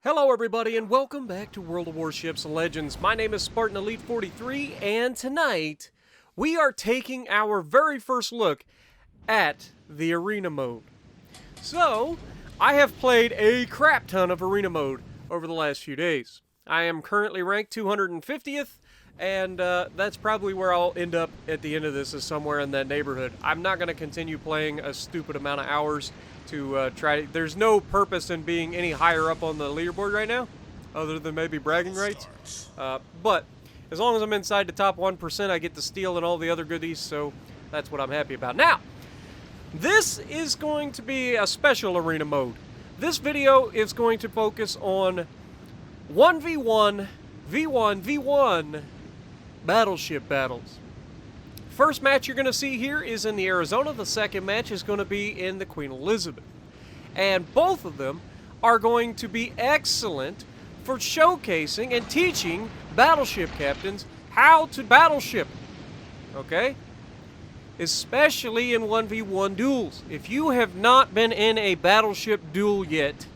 Hello everybody and welcome back to World of Warships Legends. My name is Spartan Elite 43 and tonight we are taking our very first look at the arena mode. So, I have played a crap ton of arena mode over the last few days. I am currently ranked 250th and that's probably where I'll end up at the end of this, is somewhere in that neighborhood. I'm not going to continue playing a stupid amount of hours to there's no purpose in being any higher up on the leaderboard right now, other than maybe bragging rights. But as long as I'm inside the top 1%, I get to steal and all the other goodies, so that's what I'm happy about. Now, this is going to be a special arena mode. This video is going to focus on 1v1, v1, v1 battleship battles. First match you're going to see here is in the Arizona. The second match is going to be in the Queen Elizabeth. And both of them are going to be excellent for showcasing and teaching battleship captains how to battleship. Okay? Especially in 1v1 duels. If you have not been in a battleship duel yet,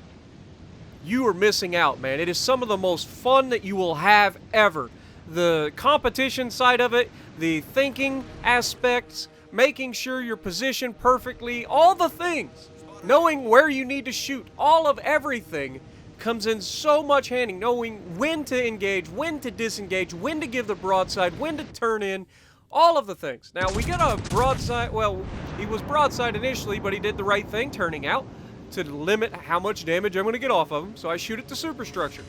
you are missing out, man. It is some of the most fun that you will have ever. The competition side of it, the thinking aspects, making sure you're positioned perfectly, all the things, knowing where you need to shoot, all of everything comes in so much handy. Knowing when to engage, when to disengage, when to give the broadside, when to turn in, all of the things. Now, we get a broadside, well, he was broadside initially, but he did the right thing, turning out to limit how much damage I'm going to get off of him, so I shoot it to superstructure.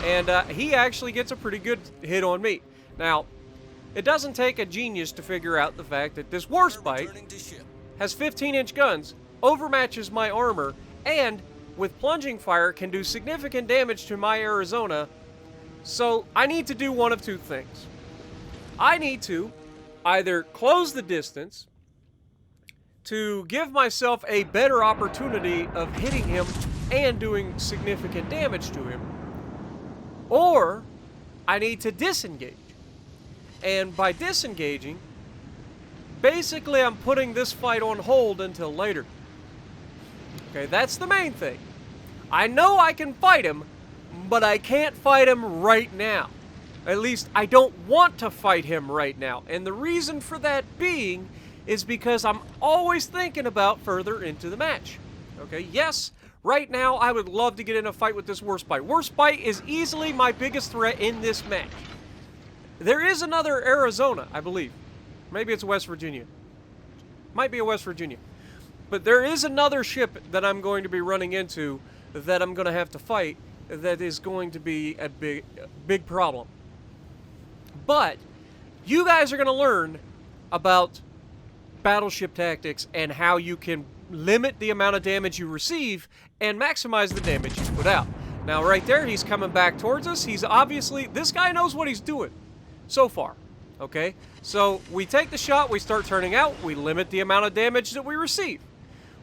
And he actually gets a pretty good hit on me. Now, it doesn't take a genius to figure out the fact that this Warspite has 15-inch guns, overmatches my armor, and with plunging fire can do significant damage to my Arizona. So I need to do one of two things. I need to either close the distance to give myself a better opportunity of hitting him and doing significant damage to him, or I need to disengage. And by disengaging, basically I'm putting this fight on hold until later. Okay, that's the main thing. I know I can fight him, but I can't fight him right now. At least I don't want to fight him right now. And the reason for that being is because I'm always thinking about further into the match. Okay, yes, right now I would love to get in a fight with this Warspite. Warspite is easily my biggest threat in this match. There is another Arizona, I believe. Maybe it's West Virginia. Might be a West Virginia. But there is another ship that I'm going to be running into that I'm going to have to fight that is going to be a big problem. But you guys are going to learn about battleship tactics and how you can limit the amount of damage you receive and maximize the damage you put out. Now right there, he's coming back towards us. He's obviously, this guy knows what he's doing so far. Okay, so we take the shot, we start turning out, we limit the amount of damage that we receive.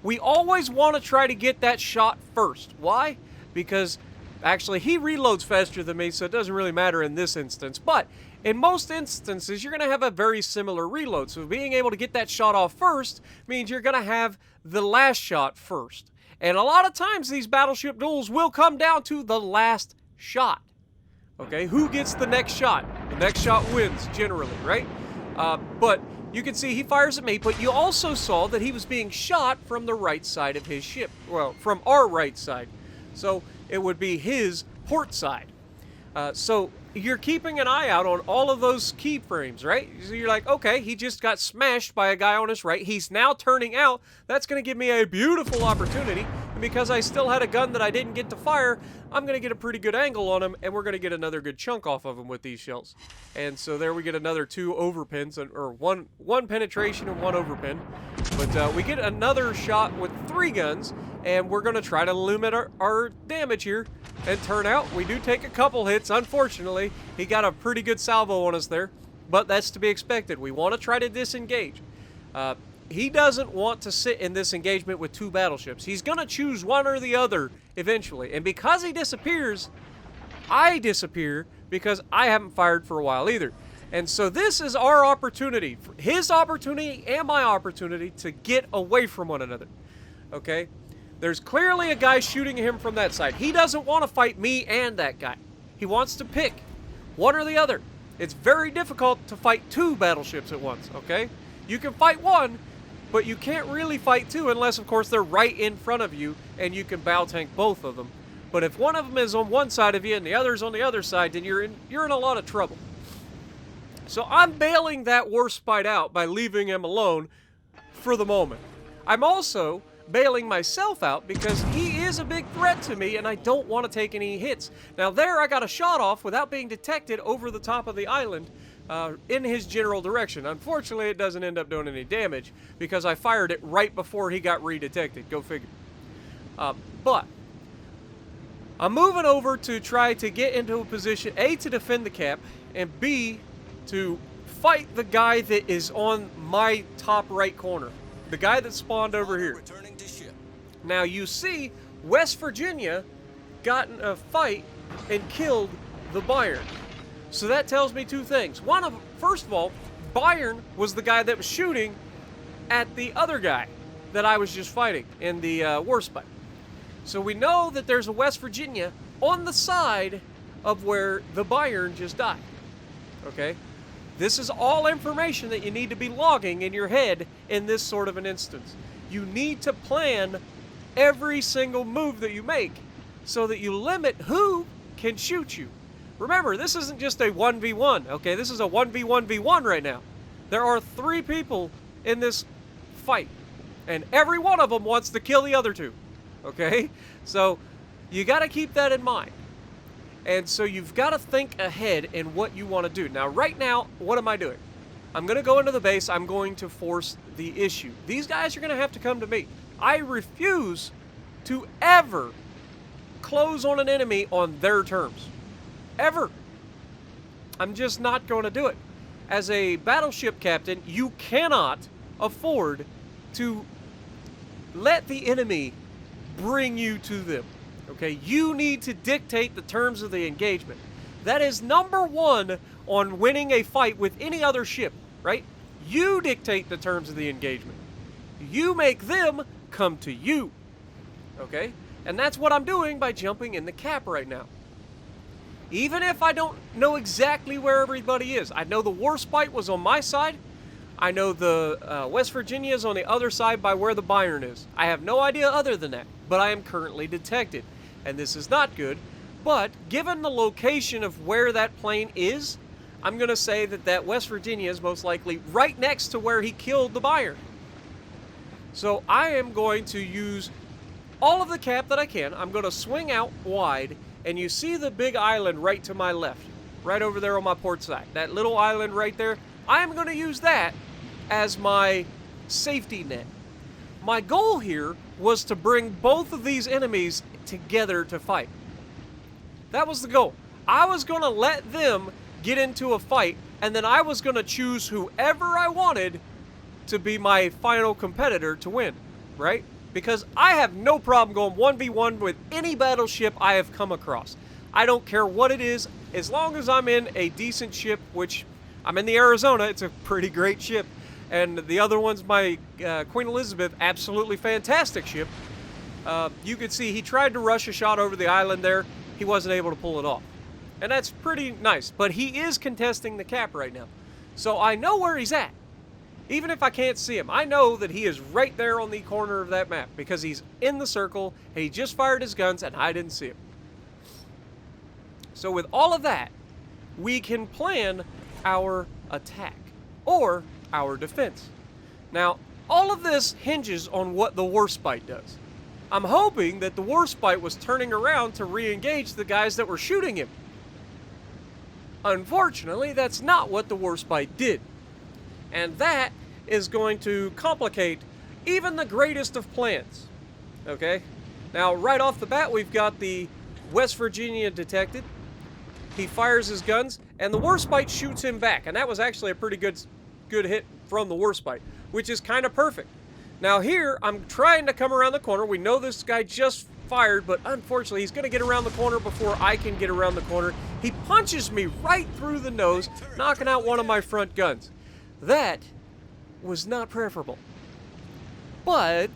We always want to try to get that shot first. Why? Because actually he reloads faster than me, so it doesn't really matter in this instance. But in most instances, you're going to have a very similar reload. So being able to get that shot off first means you're going to have the last shot first. And a lot of times these battleship duels will come down to the last shot. Okay, who gets the next shot? The next shot wins, generally, right? But you can see he fires at me, but you also saw that he was being shot from the right side of his ship. Well, from our right side. So it would be his port side. So you're keeping an eye out on all of those keyframes, right? So you're like, okay, he just got smashed by a guy on his right. He's now turning out. That's going to give me a beautiful opportunity. And because I still had a gun that I didn't get to fire, I'm going to get a pretty good angle on him, and we're going to get another good chunk off of him with these shells. And so there we get another 2 overpins, or one penetration and 1 overpin. But we get another shot with 3 guns, and we're going to try to limit our damage here. And turn out, we do take a couple hits. Unfortunately, he got a pretty good salvo on us there. But that's to be expected. We want to try to disengage. He doesn't want to sit in this engagement with 2 battleships. He's going to choose one or the other eventually. And because he disappears, I disappear because I haven't fired for a while either. And so this is our opportunity, his opportunity and my opportunity to get away from one another. Okay? There's clearly a guy shooting him from that side. He doesn't want to fight me and that guy. He wants to pick one or the other. It's very difficult to fight two battleships at once, okay? You can fight one, but you can't really fight two unless, of course, they're right in front of you and you can bow tank both of them. But if one of them is on one side of you and the other's on the other side, then you're in a lot of trouble. So I'm bailing that Warspite out by leaving him alone for the moment. I'm also bailing myself out because he is a big threat to me and I don't want to take any hits. Now there I got a shot off without being detected over the top of the island in his general direction. Unfortunately, it doesn't end up doing any damage because I fired it right before he got redetected. Go figure. But I'm moving over to try to get into a position, A, to defend the cap, and B, to fight the guy that is on my top right corner. The guy that spawned over here. Now you see, West Virginia got in a fight and killed the Bayern. So that tells me two things. First of all, Bayern was the guy that was shooting at the other guy that I was just fighting in the Warspite. So we know that there's a West Virginia on the side of where the Bayern just died. Okay? This is all information that you need to be logging in your head in this sort of an instance. You need to plan every single move that you make so that you limit who can shoot you. Remember, this isn't just a 1v1, okay? This is a 1v1v1 right now. There are 3 people in this fight, and every one of them wants to kill the other 2, okay? So you got to keep that in mind. And so you've got to think ahead in what you want to do. Now, right now, what am I doing? I'm going to go into the base. I'm going to force the issue. These guys are going to have to come to me. I refuse to ever close on an enemy on their terms. Ever. I'm just not going to do it. As a battleship captain, you cannot afford to let the enemy bring you to them. Okay, you need to dictate the terms of the engagement. That is number 1 on winning a fight with any other ship, right? You dictate the terms of the engagement. You make them come to you. Okay? And that's what I'm doing by jumping in the cap right now. Even if I don't know exactly where everybody is. I know the Warspite was on my side. I know the West Virginia is on the other side by where the Bayern is. I have no idea other than that. But I am currently detected. And this is not good, but given the location of where that plane is, I'm going to say that West Virginia is most likely right next to where he killed the Bayern. So I am going to use all of the cap that I can. I'm going to swing out wide, and you see the big island right to my left, right over there on my port side. That little island right there, I'm going to use that as my safety net. My goal here was to bring both of these enemies together to fight. That was the goal. I was going to let them get into a fight, and then I was going to choose whoever I wanted to be my final competitor to win, right? Because I have no problem going 1v1 with any battleship I have come across. I don't care what it is, as long as I'm in a decent ship, which I'm in the Arizona. It's a pretty great ship. And the other one's my Queen Elizabeth, absolutely fantastic ship. You could see he tried to rush a shot over the island there. He wasn't able to pull it off. And that's pretty nice. But he is contesting the cap right now. So I know where he's at. Even if I can't see him, I know that he is right there on the corner of that map because he's in the circle and he just fired his guns and I didn't see him. So with all of that, we can plan our attack or our defense. Now, all of this hinges on what the Warspite does. I'm hoping that the Warspite was turning around to re-engage the guys that were shooting him. Unfortunately, that's not what the Warspite did. And that is going to complicate even the greatest of plans. Okay? Now, right off the bat, we've got the West Virginia detected. He fires his guns, and the Warspite shoots him back. And that was actually a pretty good hit from the Warspite, which is kind of perfect. Now here, I'm trying to come around the corner. We know this guy just fired, but unfortunately, he's going to get around the corner before I can get around the corner. He punches me right through the nose, knocking out one of my front guns. That was not preferable. But,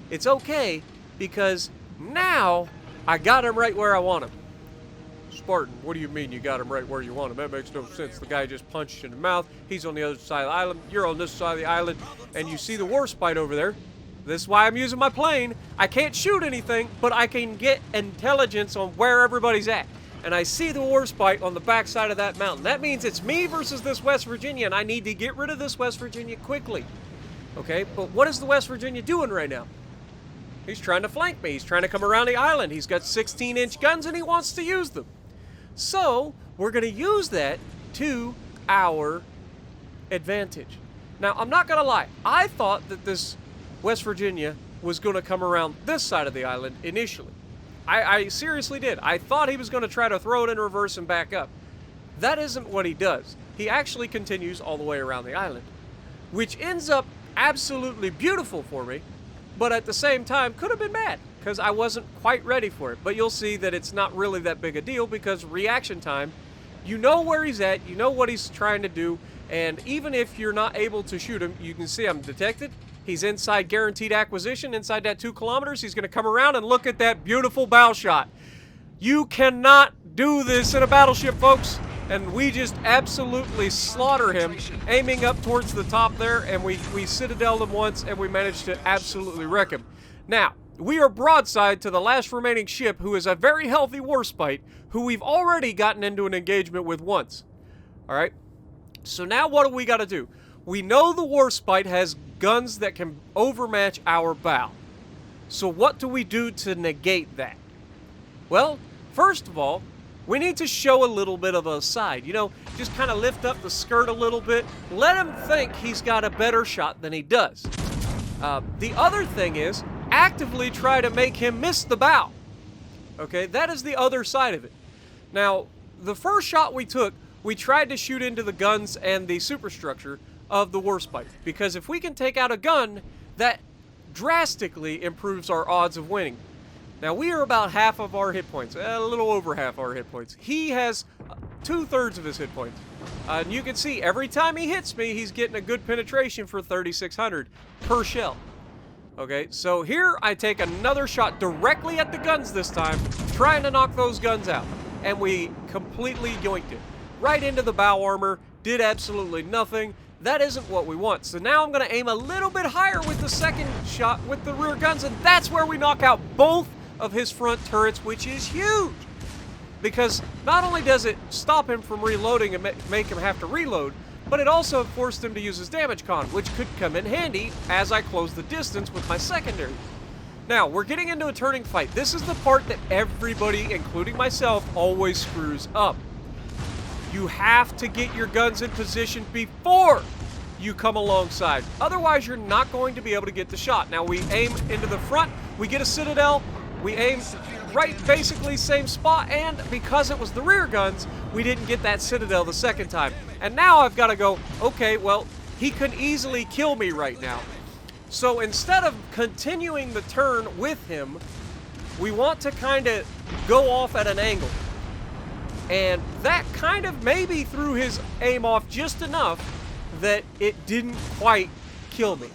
it's okay because now I got him right where I want him. Spartan, what do you mean you got him right where you want him? That makes no sense. The guy just punched you in the mouth. He's on the other side of the island. You're on this side of the island. And you see the Warspite over there. This is why I'm using my plane. I can't shoot anything, but I can get intelligence on where everybody's at. And I see the Warspite on the backside of that mountain. That means it's me versus this West Virginia, and I need to get rid of this West Virginia quickly. Okay, but what is the West Virginia doing right now? He's trying to flank me. He's trying to come around the island. He's got 16-inch guns, and he wants to use them. So, we're going to use that to our advantage. Now, I'm not going to lie. I thought that this West Virginia was going to come around this side of the island initially. I seriously did. I thought he was going to try to throw it in reverse and back up. That isn't what he does. He actually continues all the way around the island, which ends up absolutely beautiful for me, but at the same time could have been bad because I wasn't quite ready for it. But you'll see that it's not really that big a deal because reaction time, you know where he's at, you know what he's trying to do, and even if you're not able to shoot him, you can see I'm detected. He's inside guaranteed acquisition, inside that 2 kilometers. He's going to come around and look at that beautiful bow shot. You cannot do this in a battleship, folks. And we just absolutely slaughter him, aiming up towards the top there, and we citadelled him once, and we managed to absolutely wreck him. Now, we are broadside to the last remaining ship, who is a very healthy Warspite, who we've already gotten into an engagement with once. All right? So now what do we got to do? We know the Warspite has guns that can overmatch our bow. So what do we do to negate that? Well, first of all, we need to show a little bit of a side. You know, just kind of lift up the skirt a little bit. Let him think he's got a better shot than he does. The other thing is, actively try to make him miss the bow. Okay, that is the other side of it. Now, the first shot we took, we tried to shoot into the guns and the superstructure of the Warspite, because if we can take out a gun, that drastically improves our odds of winning. Now, we are about half of our hit points, a little over half our hit points. He has 2/3 of his hit points. And you can see, every time he hits me, he's getting a good penetration for 3,600 per shell. Okay, so here I take another shot directly at the guns this time, trying to knock those guns out. And we completely yoinked it. Right into the bow armor, did absolutely nothing. That isn't what we want. So now I'm going to aim a little bit higher with the second shot with the rear guns, and that's where we knock out both of his front turrets, which is huge. Because not only does it stop him from reloading and make him have to reload, but it also forced him to use his damage con, which could come in handy as I close the distance with my secondary. Now, we're getting into a turning fight. This is the part that everybody, including myself, always screws up. You have to get your guns in position before you come alongside. Otherwise, you're not going to be able to get the shot. Now, we aim into the front. We get a citadel. We aim right, basically same spot. And because it was the rear guns, we didn't get that citadel the second time. And now I've got to go, okay, well, he could easily kill me right now. So instead of continuing the turn with him, we want to kind of go off at an angle. And that kind of maybe threw his aim off just enough that it didn't quite kill me.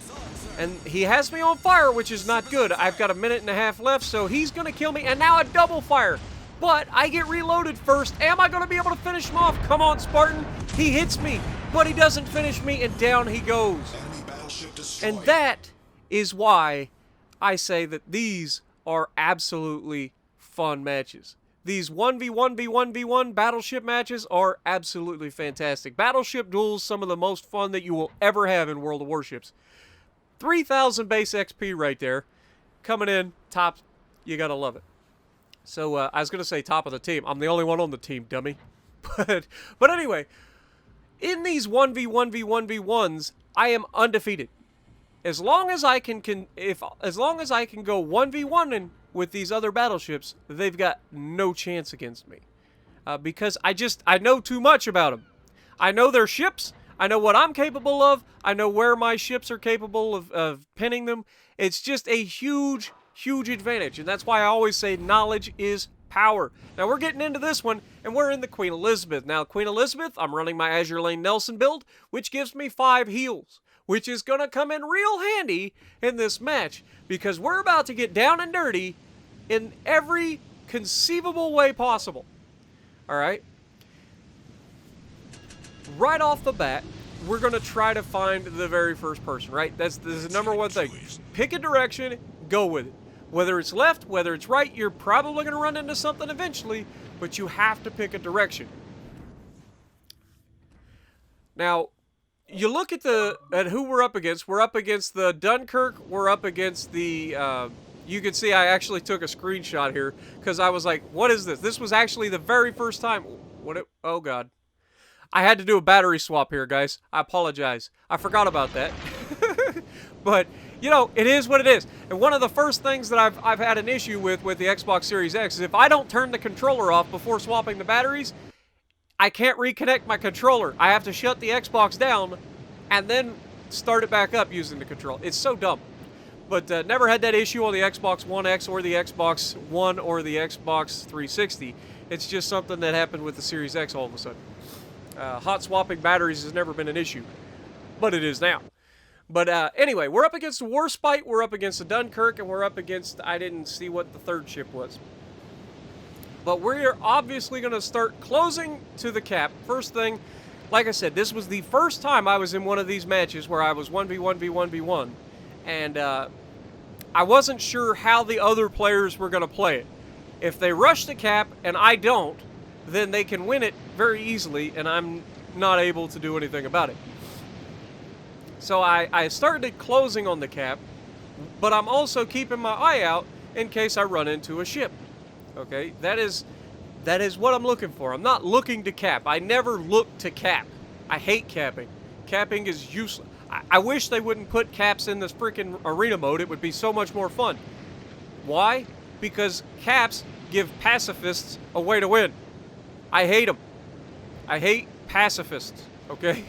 And he has me on fire, which is not good. I've got 1.5 minutes left, so he's going to kill me. And now a double fire. But I get reloaded first. Am I going to be able to finish him off? Come on, Spartan. He hits me, but he doesn't finish me, and down he goes. And that is why I say that these are absolutely fun matches. These 1v1v1v1 Battleship matches are absolutely fantastic. Battleship duels, some of the most fun that you will ever have in World of Warships. 3,000 base XP right there. Coming in, top, you gotta love it. So, I was gonna say top of the team. I'm the only one on the team, dummy. But anyway, in these 1v1v1v1s, I am undefeated. As long as I can go 1v1 with these other battleships, they've got no chance against me. Because I know too much about them. I know their ships. I know what I'm capable of. I know where my ships are capable of pinning them. It's just a huge, huge advantage. And that's why I always say knowledge is power. Now we're getting into this one, and we're in the Queen Elizabeth. Now, Queen Elizabeth, I'm running my Azure Lane Nelson build, which gives me 5 heals, which is going to come in real handy in this match because we're about to get down and dirty in every conceivable way possible. All right? Right off the bat, we're going to try to find the very first person, right? This is the number one thing. Pick a direction, go with it. Whether it's left, whether it's right, you're probably going to run into something eventually, but you have to pick a direction. Now, you look at who we're up against. We're up against the Dunkirk. We're up against the... you can see I actually took a screenshot here because I was like, what is this? This was actually the very first time... oh, God. I had to do a battery swap here, guys. I apologize. I forgot about that. But, you know, it is what it is. And one of the first things that I've had an issue with the Xbox Series X is if I don't turn the controller off before swapping the batteries, I can't reconnect my controller. I have to shut the Xbox down and then start it back up using the controller. It's so dumb. But never had that issue on the Xbox One X or the Xbox One or the Xbox 360. It's just something that happened with the Series X all of a sudden. Hot swapping batteries has never been an issue, but it is now. But anyway, we're up against the Warspite, we're up against the Dunkirk, and we're up against, I didn't see what the third ship was. But we're obviously going to start closing to the cap. First thing, like I said, this was the first time I was in one of these matches where I was 1v1v1v1. And I wasn't sure how the other players were going to play it. If they rush the cap and I don't, then they can win it very easily, and I'm not able to do anything about it. So I started closing on the cap, but I'm also keeping my eye out in case I run into a ship. Okay, that is what I'm looking for. I'm not looking to cap. I never look to cap. I hate capping. Capping is useless. I wish they wouldn't put caps in this freaking arena mode. It would be so much more fun. Why? Because caps give pacifists a way to win. I hate them. I hate pacifists, okay?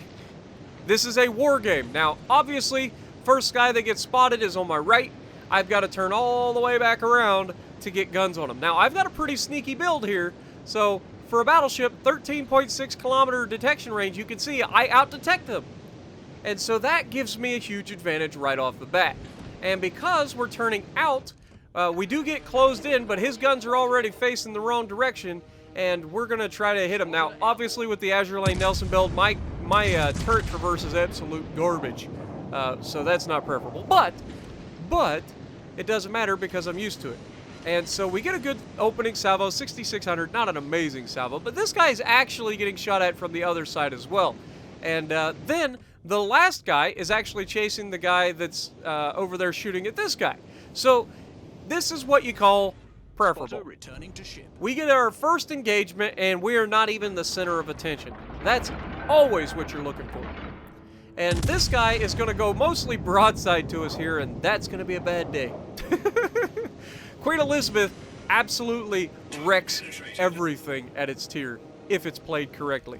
This is a war game. Now, obviously, first guy that gets spotted is on my right. I've got to turn all the way back around to get guns on him. Now, I've got a pretty sneaky build here, so for a battleship, 13.6 kilometer detection range, you can see I out-detect them. And so that gives me a huge advantage right off the bat. And because we're turning out, we do get closed in, but his guns are already facing the wrong direction, and we're going to try to hit him. Now, obviously, with the Azure Lane Nelson build, my turret traverse is absolute garbage, so that's not preferable. But it doesn't matter because I'm used to it. And so we get a good opening salvo, 6,600, not an amazing salvo, but this guy's actually getting shot at from the other side as well. And then the last guy is actually chasing the guy that's over there shooting at this guy. So this is what you call preferable. Returning to ship. We get our first engagement, and we are not even the center of attention. That's always what you're looking for. And this guy is going to go mostly broadside to us here, and that's going to be a bad day. Queen Elizabeth absolutely wrecks everything at its tier if it's played correctly.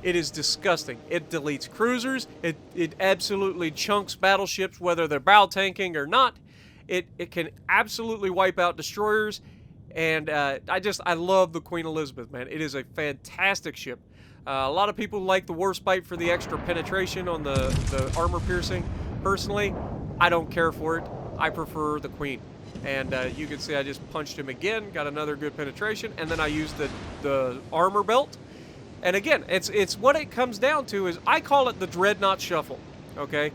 It is disgusting. It deletes cruisers. It absolutely chunks battleships, whether they're bow tanking or not. It can absolutely wipe out destroyers, and I love the Queen Elizabeth, man. It is a fantastic ship. A lot of people like the Warspite for the extra penetration on the armor piercing. Personally, I don't care for it. I prefer the Queen. And you can see I just punched him again, got another good penetration, and then I used the armor belt. And again, it's what it comes down to is I call it the Dreadnought Shuffle, okay?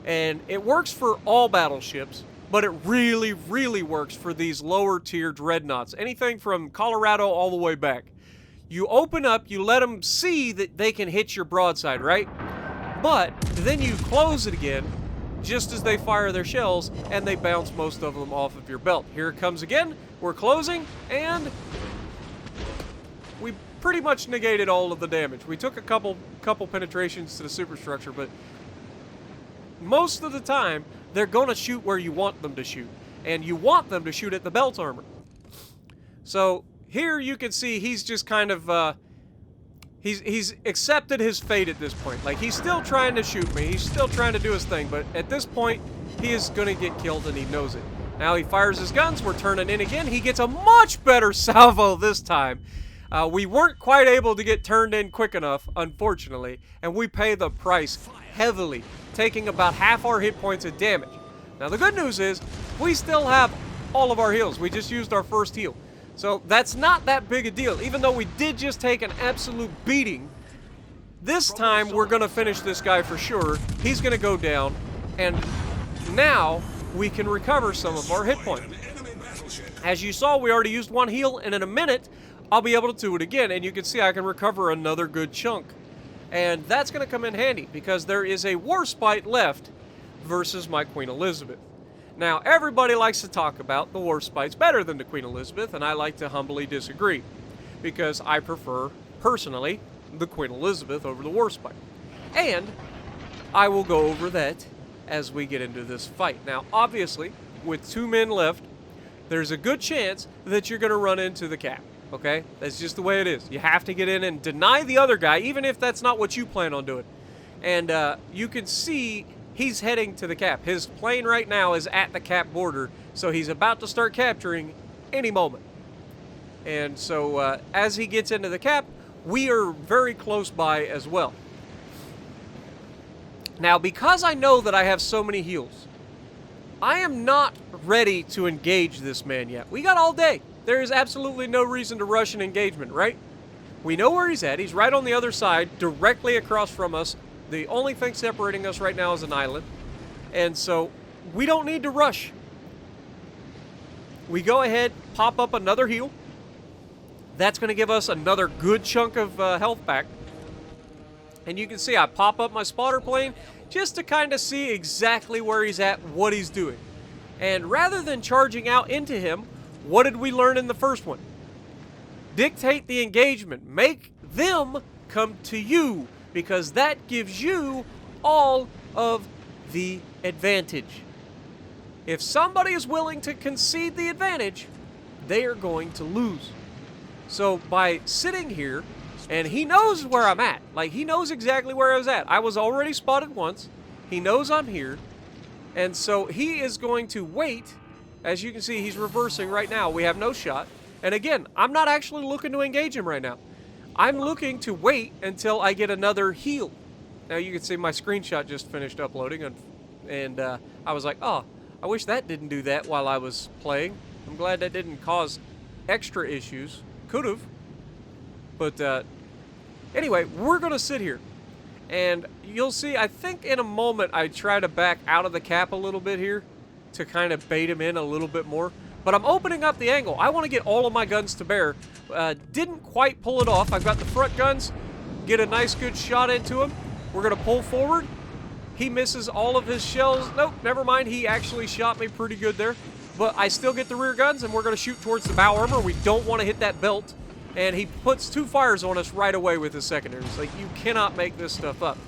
And it works for all battleships, but it really, really works for these lower tier dreadnoughts. Anything from Colorado all the way back. You open up, you let them see that they can hit your broadside, right? But then you close it again, just as they fire their shells, and they bounce most of them off of your belt. Here it comes again, we're closing, and we pretty much negated all of the damage. We took a couple penetrations to the superstructure, but most of the time, they're going to shoot where you want them to shoot, and you want them to shoot at the belt armor. So here you can see he's just kind of, he's accepted his fate at this point. Like, he's still trying to shoot me, he's still trying to do his thing, but at this point, he is going to get killed and he knows it. Now he fires his guns, we're turning in again, he gets a much better salvo this time. We weren't quite able to get turned in quick enough, unfortunately, and we pay the price heavily, taking about half our hit points of damage. Now the good news is, we still have all of our heals. We just used our first heal. So that's not that big a deal. Even though we did just take an absolute beating, this time we're going to finish this guy for sure. He's going to go down, and now we can recover some of our hit points. As you saw, we already used one heal, and in a minute, I'll be able to do it again, and you can see I can recover another good chunk. And that's going to come in handy, because there is a Warspite left versus my Queen Elizabeth. Now, everybody likes to talk about the Warspite's better than the Queen Elizabeth, and I like to humbly disagree, because I prefer, personally, the Queen Elizabeth over the Warspite. And I will go over that as we get into this fight. Now, obviously, with 2 men left, there's a good chance that you're going to run into the cap, okay? That's just the way it is. You have to get in and deny the other guy, even if that's not what you plan on doing. And you can see he's heading to the cap. His plane right now is at the cap border, so he's about to start capturing any moment. And so as he gets into the cap, we are very close by as well. Now, because I know that I have so many heals, I am not ready to engage this man yet. We got all day. There is absolutely no reason to rush an engagement, right? We know where he's at. He's right on the other side, directly across from us. The only thing separating us right now is an island. And so we don't need to rush. We go ahead, pop up another heal. That's going to give us another good chunk of health back. And you can see I pop up my spotter plane just to kind of see exactly where he's at, what he's doing. And rather than charging out into him, what did we learn in the first one? Dictate the engagement. Make them come to you, because that gives you all of the advantage. If somebody is willing to concede the advantage, they are going to lose. So by sitting here, and he knows where I'm at. Like, he knows exactly where I was at. I was already spotted once. He knows I'm here. And so he is going to wait. As you can see, he's reversing right now. We have no shot. And again, I'm not actually looking to engage him right now. I'm looking to wait until I get another heal. Now you can see my screenshot just finished uploading. And I was like, oh, I wish that didn't do that while I was playing. I'm glad that didn't cause extra issues. Could have. But anyway, we're going to sit here. And you'll see, I think in a moment, I try to back out of the cap a little bit here to kind of bait him in a little bit more. But I'm opening up the angle. I want to get all of my guns to bear. Didn't quite pull it off. I've got the front guns. Get a nice good shot into him. We're going to pull forward. He misses all of his shells. Nope, never mind. He actually shot me pretty good there. But I still get the rear guns, and we're going to shoot towards the bow armor. We don't want to hit that belt. And he puts 2 fires on us right away with his secondaries. Like, you cannot make this stuff up.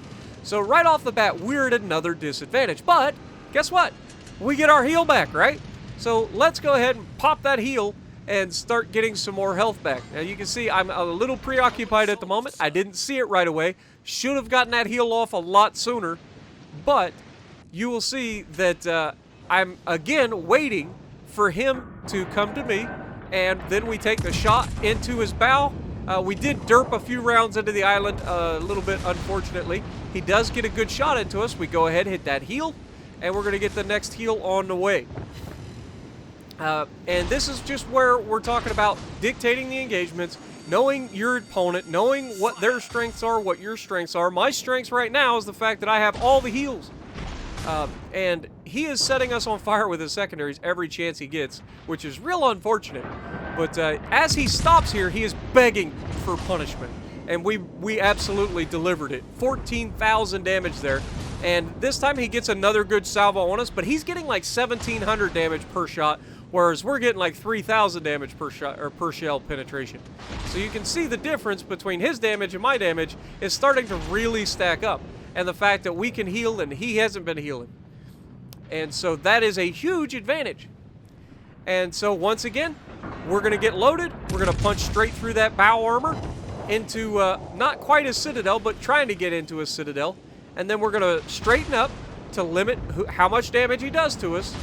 So right off the bat, we're at another disadvantage. But guess what? We get our heal back, right? So let's go ahead and pop that heal and start getting some more health back. Now you can see I'm a little preoccupied at the moment. I didn't see it right away. Should have gotten that heal off a lot sooner. But you will see that I'm, again, waiting for him to come to me. And then we take the shot into his bow. We did derp a few rounds into the island a little bit, unfortunately. He does get a good shot into us. We go ahead, hit that heal, and we're going to get the next heal on the way. And this is just where we're talking about dictating the engagements, knowing your opponent, knowing what their strengths are, what your strengths are. My strengths right now is the fact that I have all the heals. And he is setting us on fire with his secondaries every chance he gets, which is real unfortunate. But as he stops here, he is begging for punishment. And we absolutely delivered it. 14,000 damage there. And this time he gets another good salvo on us, but he's getting like 1,700 damage per shot, whereas we're getting like 3,000 damage per shot, or per shell penetration. So you can see the difference between his damage and my damage is starting to really stack up. And the fact that we can heal and he hasn't been healing. And so that is a huge advantage. And so once again, we're going to get loaded. We're going to punch straight through that bow armor into not quite a citadel, but trying to get into a citadel. And then we're going to straighten up to limit how much damage he does to us.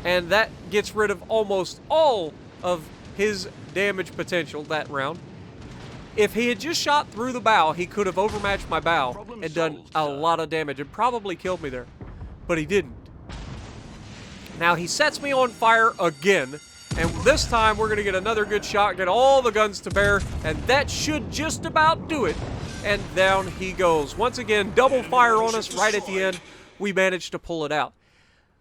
And that gets rid of almost all of his damage potential that round. If he had just shot through the bow, he could have overmatched my bow and done a lot of damage and probably killed me there. But he didn't. Now he sets me on fire again, and this time we're going to get another good shot, get all the guns to bear, and that should just about do it. And down he goes. Once again, double fire on us right at the end. We managed to pull it out.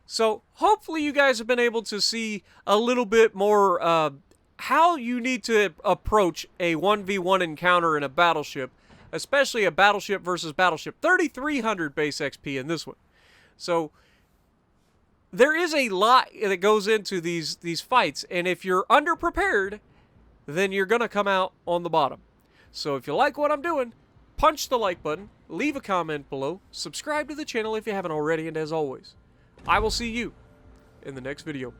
So hopefully you guys have been able to see a little bit more how you need to approach a 1v1 encounter in a battleship, especially a battleship versus battleship. 3,300 base XP in this one. So there is a lot that goes into these fights, and if you're underprepared, then you're going to come out on the bottom. So if you like what I'm doing, punch the like button, leave a comment below, subscribe to the channel if you haven't already, and as always, I will see you in the next video.